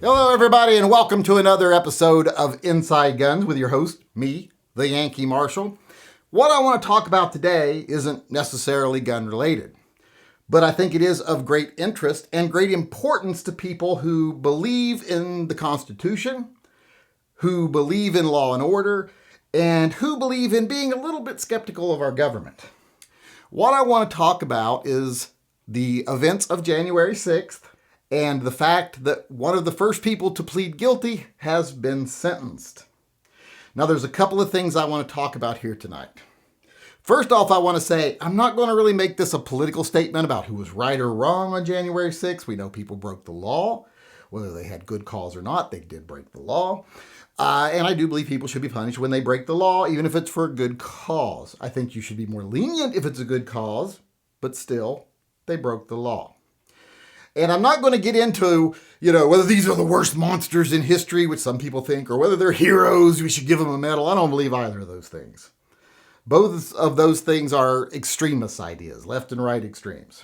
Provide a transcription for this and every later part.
Hello, everybody, and welcome to another episode of Inside Guns with your host, me, the Yankee Marshal. What I want to talk about today isn't necessarily gun-related, but I think it is of great interest and great importance to people who believe in the Constitution, who believe in law and order, and who believe in being a little bit skeptical of our government. What I want to talk about is the events of January 6th, and the fact that one of the first people to plead guilty has been sentenced. Now, there's a couple of things I want to talk about here tonight. First off, I want to say I'm not going to really make this a political statement about who was right or wrong on January 6th. We know people broke the law. Whether they had good cause or not, they did break the law. And I do believe people should be punished when they break the law, even if it's for a good cause. I think you should be more lenient if it's a good cause, but still, they broke the law. And I'm not going to get into, whether these are the worst monsters in history, which some people think, or whether they're heroes, we should give them a medal. I don't believe either of those things. Both of those things are extremist ideas, left and right extremes.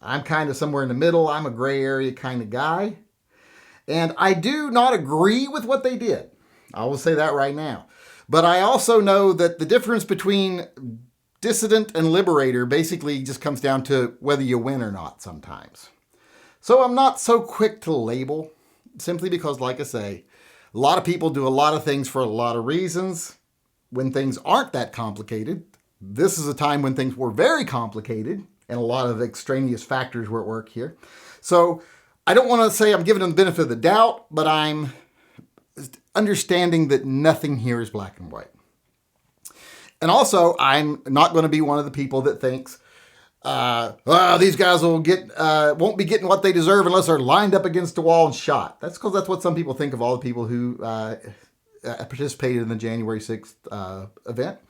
I'm kind of somewhere in the middle. I'm a gray area kind of guy. And I do not agree with what they did. I will say that right now. But I also know that the difference between dissident and liberator basically just comes down to whether you win or not sometimes. So I'm not so quick to label, simply because, like I say, a lot of people do a lot of things for a lot of reasons. When things aren't that complicated, this is a time when things were very complicated and a lot of extraneous factors were at work here. So I don't want to say I'm giving them the benefit of the doubt, but I'm understanding that nothing here is black and white. And also, I'm not going to be one of the people that thinks, these guys won't be getting what they deserve unless they're lined up against a wall and shot. That's because that's what some people think of all the people who participated in the January 6th event.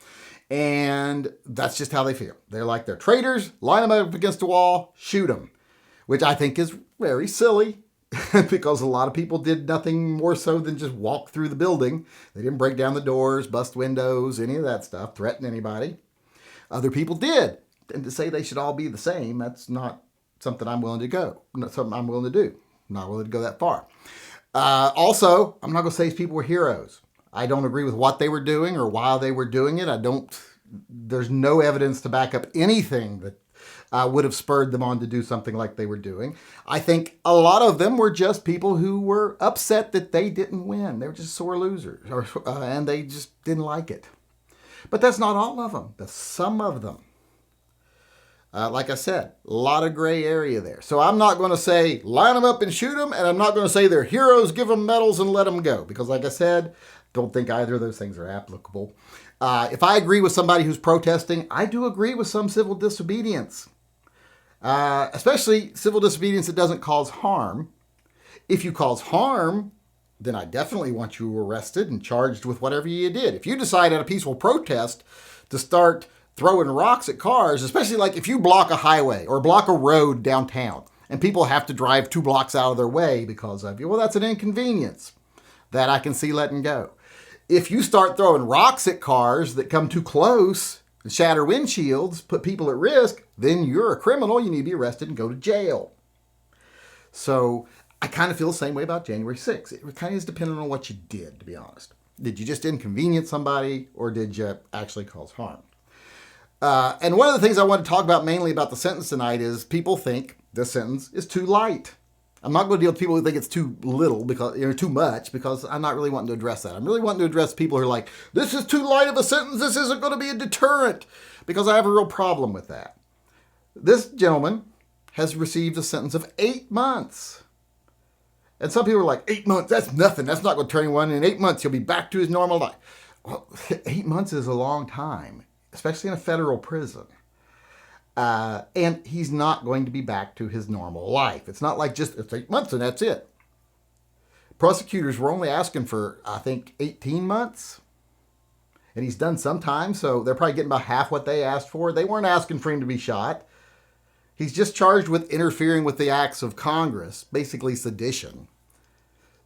And that's just how they feel. They're like, they're traitors, line them up against a wall, shoot them. Which I think is very silly because a lot of people did nothing more so than just walk through the building. They didn't break down the doors, bust windows, any of that stuff, threaten anybody. Other people did. And to say they should all be the same, that's not something I'm willing to go. Not something I'm willing to do. I'm not willing to go that far. Also, I'm not going to say these people were heroes. I don't agree with what they were doing or why they were doing it. There's no evidence to back up anything that would have spurred them on to do something like they were doing. I think a lot of them were just people who were upset that they didn't win. They were just sore losers, and they just didn't like it. But that's not all of them. That's some of them. Like I said, a lot of gray area there. So I'm not going to say line them up and shoot them, and I'm not going to say they're heroes, give them medals, and let them go. Because like I said, don't think either of those things are applicable. If I agree with somebody who's protesting, I do agree with some civil disobedience. Especially civil disobedience that doesn't cause harm. If you cause harm, then I definitely want you arrested and charged with whatever you did. If you decide at a peaceful protest to start throwing rocks at cars, especially like if you block a highway or block a road downtown and people have to drive 2 blocks out of their way because of you, well, that's an inconvenience that I can see letting go. If you start throwing rocks at cars that come too close and shatter windshields, put people at risk, then you're a criminal. You need to be arrested and go to jail. So I kind of feel the same way about January 6th. It kind of is dependent on what you did, to be honest. Did you just inconvenience somebody or did you actually cause harm? And one of the things I want to talk about mainly about the sentence tonight is people think this sentence is too light. I'm not going to deal with people who think it's too little because too much, because I'm not really wanting to address that. I'm really wanting to address people who are like, this is too light of a sentence. This isn't going to be a deterrent, because I have a real problem with that. This gentleman has received a sentence of 8 months. And some people are like, 8 months, that's nothing. That's not going to turn anyone. In 8 months, he'll be back to his normal life. Well, 8 months is a long time, especially in a federal prison. And he's not going to be back to his normal life. It's not like just, it's 8 months and that's it. Prosecutors were only asking for, I think, 18 months. And he's done some time, so they're probably getting about half what they asked for. They weren't asking for him to be shot. He's just charged with interfering with the acts of Congress, basically sedition.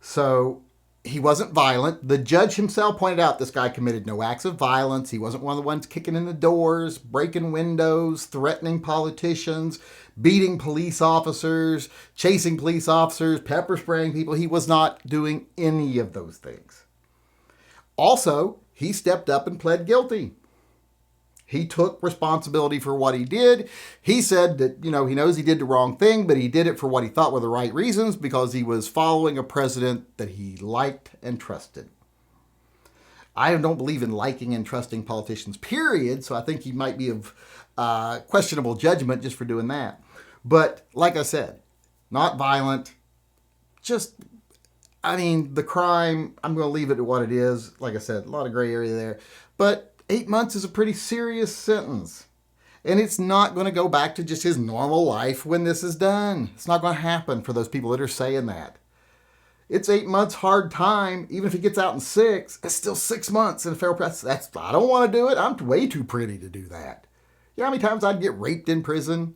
So he wasn't violent. The judge himself pointed out this guy committed no acts of violence. He wasn't one of the ones kicking in the doors, breaking windows, threatening politicians, beating police officers, chasing police officers, pepper spraying people. He was not doing any of those things. Also, he stepped up and pled guilty. He took responsibility for what he did. He said that, he knows he did the wrong thing, but he did it for what he thought were the right reasons because he was following a president that he liked and trusted. I don't believe in liking and trusting politicians, period, so I think he might be of questionable judgment just for doing that. But like I said, not violent, the crime, I'm going to leave it to what it is. Like I said, a lot of gray area there. But 8 months is a pretty serious sentence. And it's not going to go back to just his normal life when this is done. It's not going to happen for those people that are saying that. It's 8 months hard time. Even if he gets out in 6, it's still 6 months in a federal press. I don't want to do it. I'm way too pretty to do that. You know how many times I'd get raped in prison?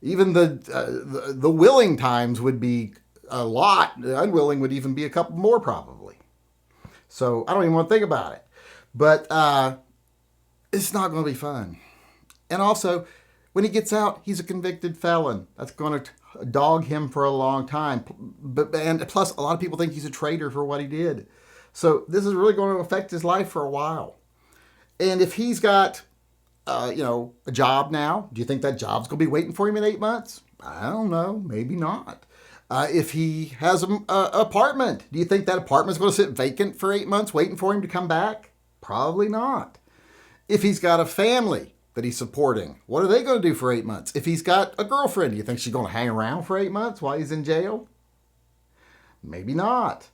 Even the willing times would be a lot. The unwilling would even be a couple more probably. So I don't even want to think about it. But it's not going to be fun. And also, when he gets out, he's a convicted felon. That's going to dog him for a long time. And plus, a lot of people think he's a traitor for what he did. So this is really going to affect his life for a while. And if he's got, a job now, do you think that job's going to be waiting for him in 8 months? I don't know. Maybe not. If he has an apartment, do you think that apartment's going to sit vacant for 8 months waiting for him to come back? Probably not. If he's got a family that he's supporting, what are they going to do for 8 months? If he's got a girlfriend, do you think she's going to hang around for 8 months while he's in jail? Maybe not.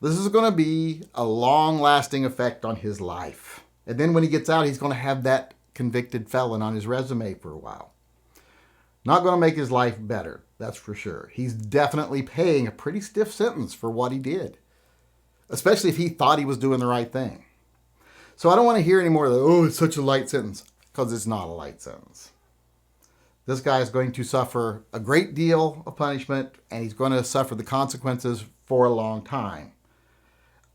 This is going to be a long-lasting effect on his life. And then when he gets out, he's going to have that convicted felon on his resume for a while. Not going to make his life better, that's for sure. He's definitely paying a pretty stiff sentence for what he did, especially if he thought he was doing the right thing. So I don't want to hear any more of the, it's such a light sentence, because it's not a light sentence. This guy is going to suffer a great deal of punishment, and he's going to suffer the consequences for a long time.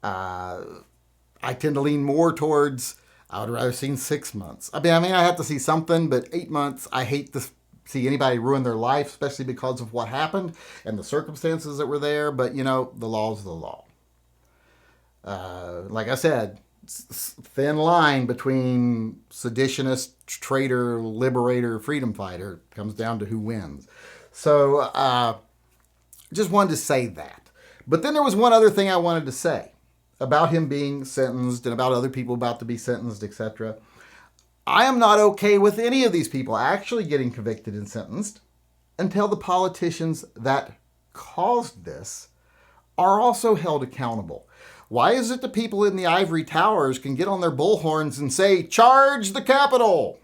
I tend to lean more towards, I would rather see 6 months. I have to see something, but 8 months, I hate to see anybody ruin their life, especially because of what happened and the circumstances that were there. But, the law's the law. Like I said, thin line between seditionist, traitor, liberator, freedom fighter. Comes down to who wins. So just wanted to say that. But then there was one other thing I wanted to say about him being sentenced and about other people about to be sentenced, etc. I am not okay with any of these people actually getting convicted and sentenced until the politicians that caused this are also held accountable. Why is it the people in the ivory towers can get on their bullhorns and say, charge the Capitol?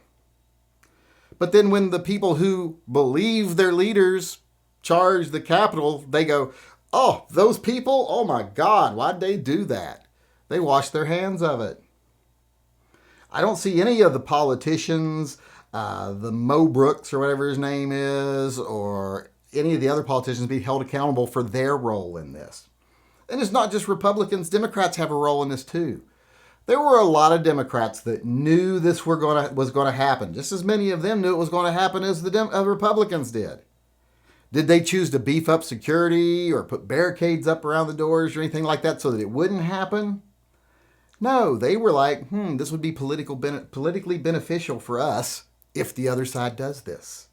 But then when the people who believe their leaders charge the Capitol, they go, oh, those people? Oh my God, why'd they do that? They wash their hands of it. I don't see any of the politicians, the Mo Brooks or whatever his name is, or any of the other politicians be held accountable for their role in this. And it's not just Republicans. Democrats have a role in this too. There were a lot of Democrats that knew this was going to happen. Just as many of them knew it was going to happen as the Republicans did. Did they choose to beef up security or put barricades up around the doors or anything like that so that it wouldn't happen? No, they were like, this would be politically beneficial for us if the other side does this.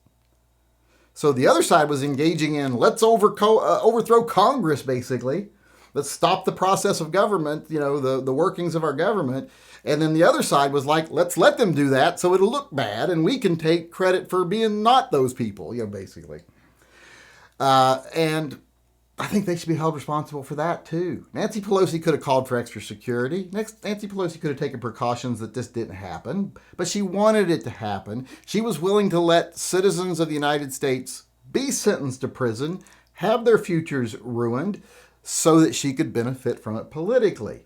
So the other side was engaging in, let's overthrow Congress, basically. Let's stop the process of government, the workings of our government. And then the other side was like, let's let them do that so it'll look bad and we can take credit for being not those people, basically. And I think they should be held responsible for that too. Nancy Pelosi could have called for extra security. Nancy Pelosi could have taken precautions that this didn't happen, but she wanted it to happen. She was willing to let citizens of the United States be sentenced to prison, have their futures ruined, so that she could benefit from it politically.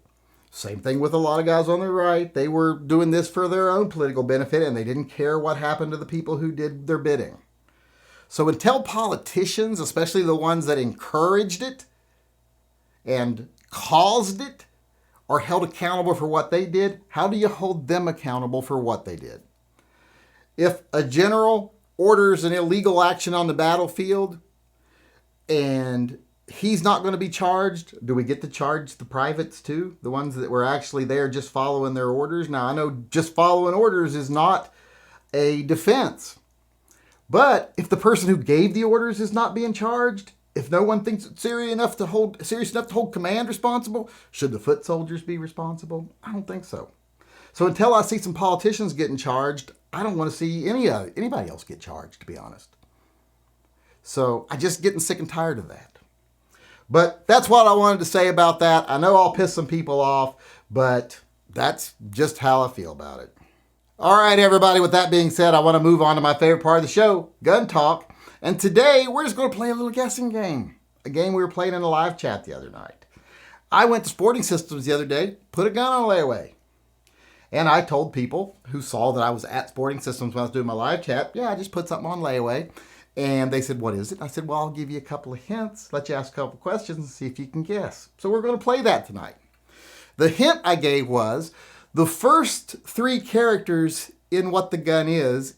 Same thing with a lot of guys on the right. They were doing this for their own political benefit, and they didn't care what happened to the people who did their bidding. So until politicians, especially the ones that encouraged it, and caused it or held accountable for what they did, how do you hold them accountable for what they did? If a general orders an illegal action on the battlefield and he's not going to be charged, do we get to charge the privates too? The ones that were actually there just following their orders? Now, I know just following orders is not a defense. But if the person who gave the orders is not being charged, if no one thinks it's serious enough to hold command responsible, should the foot soldiers be responsible? I don't think so. So until I see some politicians getting charged, I don't want to see anybody else get charged, to be honest. So I'm just getting sick and tired of that. But that's what I wanted to say about that. I know I'll piss some people off, but that's just how I feel about it. All right, everybody, with that being said, I want to move on to my favorite part of the show, gun talk. And today, we're just going to play a little guessing game. A game we were playing in a live chat the other night. I went to Sporting Systems the other day, put a gun on layaway. And I told people who saw that I was at Sporting Systems when I was doing my live chat, yeah, I just put something on layaway. And they said, what is it? I said, well, I'll give you a couple of hints, let you ask a couple of questions and see if you can guess. So we're going to play that tonight. The hint I gave was the first three characters in what the gun is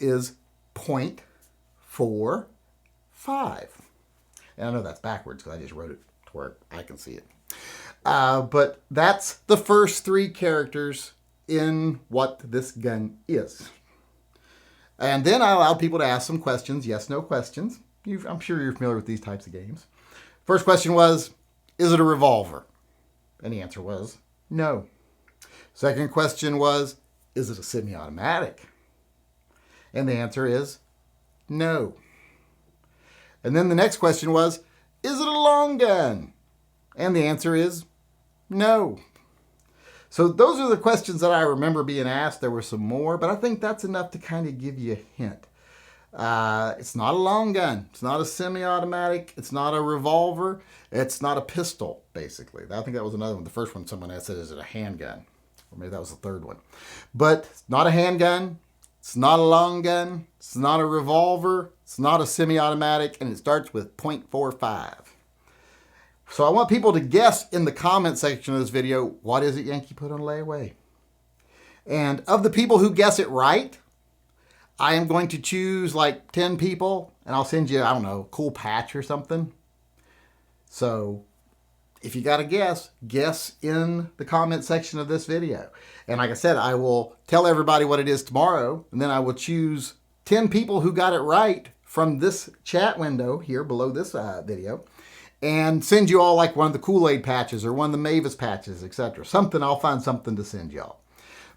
.45. And I know that's backwards because I just wrote it to where I can see it. But that's the first three characters in what this gun is. And then I allowed people to ask some questions, yes, no questions. I'm sure you're familiar with these types of games. First question was, is it a revolver? And the answer was no. Second question was, is it a semi-automatic? And the answer is no. And then the next question was, is it a long gun? And the answer is no. So those are the questions that I remember being asked. There were some more, but I think that's enough to kind of give you a hint. It's not a long gun. It's not a semi-automatic. It's not a revolver. It's not a pistol, basically. I think that was another one. The first one someone asked said, is it a handgun? Or maybe that was the third one. But it's not a handgun. It's not a long gun. It's not a revolver. It's not a semi-automatic. And it starts with .45. So I want people to guess in the comment section of this video, what is it Yankee put on layaway? And of the people who guess it right, I am going to choose like 10 people and I'll send you, I don't know, a cool patch or something. So if you got a guess in the comment section of this video. And like I said, I will tell everybody what it is tomorrow, and then I will choose 10 people who got it right from this chat window here below this video, and send you all like one of the Kool-Aid patches or one of the Mavis patches, etc. Something, I'll find something to send y'all.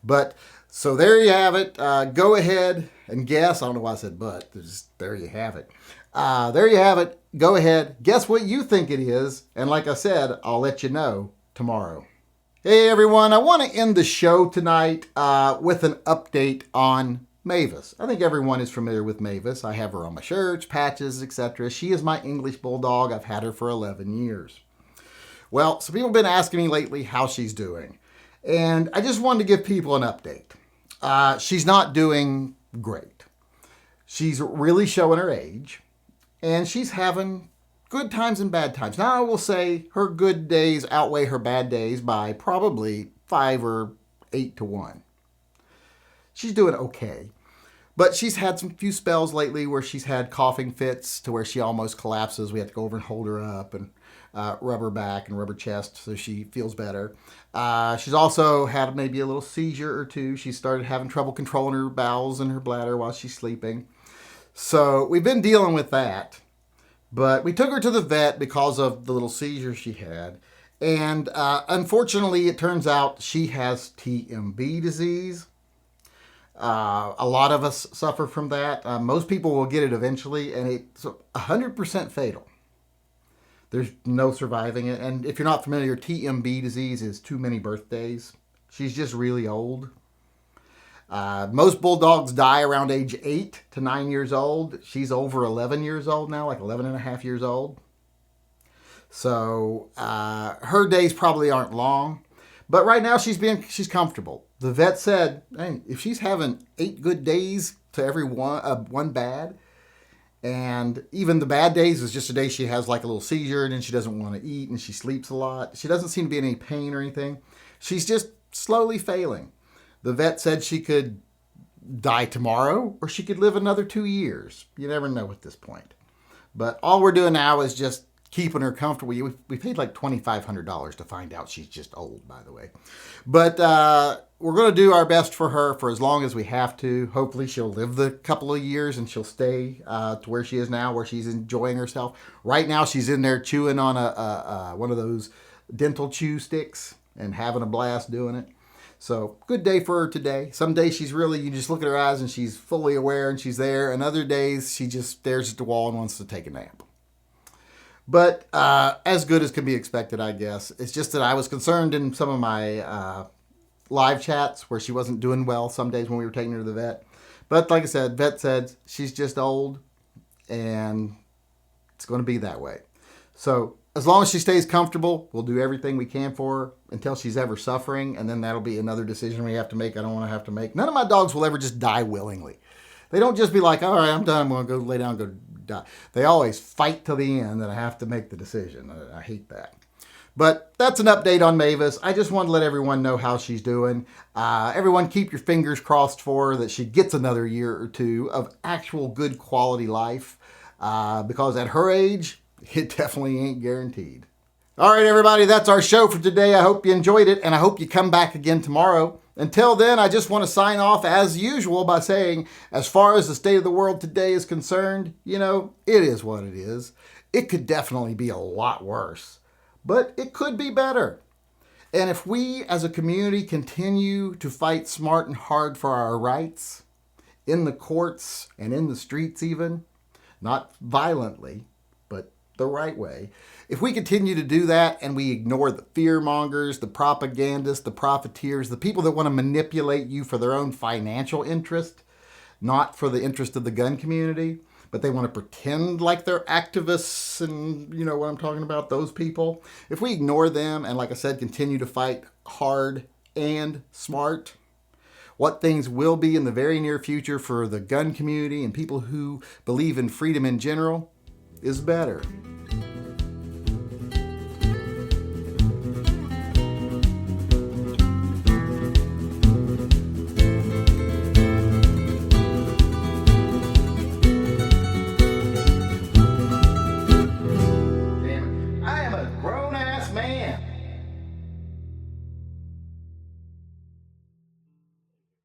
But, so there you have it. Go ahead and guess. I don't know why I said but. There you have it. There you have it. Go ahead. Guess what you think it is. And like I said, I'll let you know tomorrow. Hey everyone, I want to end the show tonight with an update on Mavis. I think everyone is familiar with Mavis. I have her on my shirts, patches, etc. She is my English Bulldog. I've had her for 11 years. Well, some people have been asking me lately how she's doing. And I just wanted to give people an update. She's not doing great. She's really showing her age. And she's having good times and bad times. Now, I will say her good days outweigh her bad days by probably 5 or 8 to 1. She's doing okay. But she's had some few spells lately where she's had coughing fits to where she almost collapses. We have to go over and hold her up and rub her back and rub her chest so she feels better. She's also had maybe a little seizure or two. She started having trouble controlling her bowels and her bladder while she's sleeping. So we've been dealing with that. But we took her to the vet because of the little seizure she had. And unfortunately, it turns out she has TMB disease. A lot of us suffer from that. Most people will get it eventually, and it's 100% fatal. There's no surviving it. And if you're not familiar, TMB disease is too many birthdays. She's just really old. Most bulldogs die around age 8 to 9 years old. She's over 11 years old now, like 11 and a half years old. So her days probably aren't long. But right now she's comfortable. The vet said, hey, if she's having 8 good days to every one bad, And even the bad days is just a day she has like a little seizure and then she doesn't want to eat and she sleeps a lot. She doesn't seem to be in any pain or anything. She's just slowly failing. The vet said she could die tomorrow or she could live another 2 years. You never know at this point. But all we're doing now is just keeping her comfortable. We paid like $2,500 to find out she's just old, by the way. But we're going to do our best for her for as long as we have to. Hopefully she'll live the couple of years and she'll stay to where she is now, where she's enjoying herself. Right now she's in there chewing on one of those dental chew sticks and having a blast doing it. So good day for her today. Some days she's really, you just look at her eyes and she's fully aware and she's there. And other days she just stares at the wall and wants to take a nap. But as good as can be expected, I guess. It's just that I was concerned in some of my live chats where she wasn't doing well some days when we were taking her to the vet. But like I said, vet said she's just old and it's going to be that way. So as long as she stays comfortable, we'll do everything we can for her until she's ever suffering. And then that'll be another decision we have to make. I don't want to have to make. None of my dogs will ever just die willingly. They don't just be like, all right, I'm done. I'm going to go lay down and go die. They always fight till the end, and I have to make the decision. I hate that. But that's an update on Mavis. I just want to let everyone know how she's doing. Everyone keep your fingers crossed for her that she gets another year or two of actual good quality life. Because at her age, it definitely ain't guaranteed. All right, everybody, that's our show for today. I hope you enjoyed it, and I hope you come back again tomorrow. Until then, I just want to sign off as usual by saying, as far as the state of the world today is concerned, it is what it is. It could definitely be a lot worse, but it could be better. And if we as a community continue to fight smart and hard for our rights, in the courts and in the streets even, not violently, but the right way, if we continue to do that and we ignore the fear mongers, the propagandists, the profiteers, the people that want to manipulate you for their own financial interest, not for the interest of the gun community, but they want to pretend like they're activists and you know what I'm talking about, those people. If we ignore them and, like I said, continue to fight hard and smart, what things will be in the very near future for the gun community and people who believe in freedom in general is better.